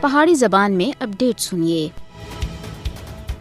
پہاڑی زبان میں اپڈیٹ سنیے۔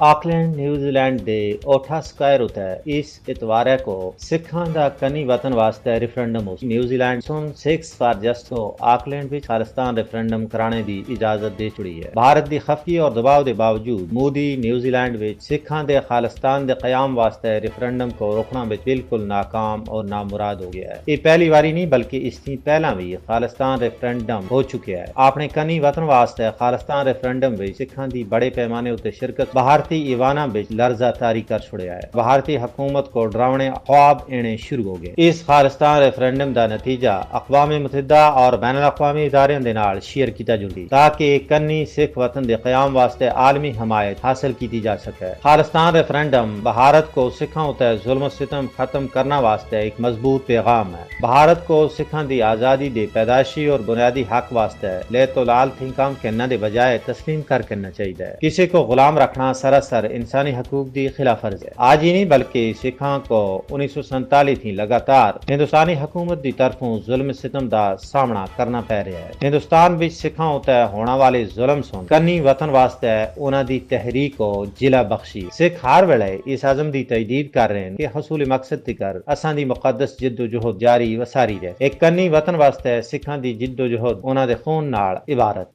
آکلینڈ نیوزی لینڈ دے اوٹھا سکائر ہوتا ہے اس اتوارے کو سکھاں دا کنی وطن واسطے ریفرنڈم ہو نیوزی لینڈ سن 6 فار جسٹ کو آکلینڈ وچ خالستان ریفرنڈم کرانے دی اجازت دے چڑی ہے۔ بھارت دی خفگی اور دباؤ دے باوجود مودی نیوزی لینڈ وچ سکھاں دے خالستان دے قیام واسطے ریفرنڈم کو روکنا وچ بالکل ناکام اور نامراد ہو گیا ہے۔ یہ پہلی باری نہیں بلکہ اس سے پہلا بھی خالستان ریفرنڈم ہو چکا ہے۔ اپنے کنی وطن واسطے خالستان ریفرنڈم وچ سکھاں دی بڑے پیمانے اتے شرکت بھارتی ایوانا بچ لرزہ طاری کر چھڑیا ہے۔ بھارتی حکومت کو ڈراونے خواب اینے شروع ہو گئے۔ اس خالستان ریفرنڈم دا نتیجہ اقوام متحدہ اور بین الاقوامی اداروں دے نال شیئر کیتا جلدی تاکہ کنی سکھ وطن دے قیام واسطے عالمی حمایت حاصل کی جا سکے۔ خالستان ریفرنڈم بھارت کو سکھاں اتے ظلم و ستم ختم کرنا واسطے ایک مضبوط پیغام ہے۔ بھارت کو سکھاں دی آزادی دے پیدائشی اور بنیادی حق واسطے لے تو لال تھی کام کرنا دے بجائے تسلیم کرنا چاہیے۔ کسی کو غلام رکھنا سراسر انسانی حقوق دی خلاف ورزی ہے۔ آج ہی نہیں بلکہ سکھاں کو 1947 تھی لگاتار ہندوستانی حکومت دی طرفوں ظلم ستم دا سامنا کرنا پہ رہا ہے۔ ہندوستان وچ سکھاں اتے ہونے والے ظلم سن کنی وطن واسطے انہاں دی تحریک کو جلا بخشی۔ سکھ ہر ویلے اس عزم دی تجدید کر رہے ہیں کہ حصول مقصد تکر اساں دی مقدس جد و جہد جاری و ساری رہے۔ ایک کنی وطن واسطے سکھاں دی جد و جہد انہاں دے خون نال عبارت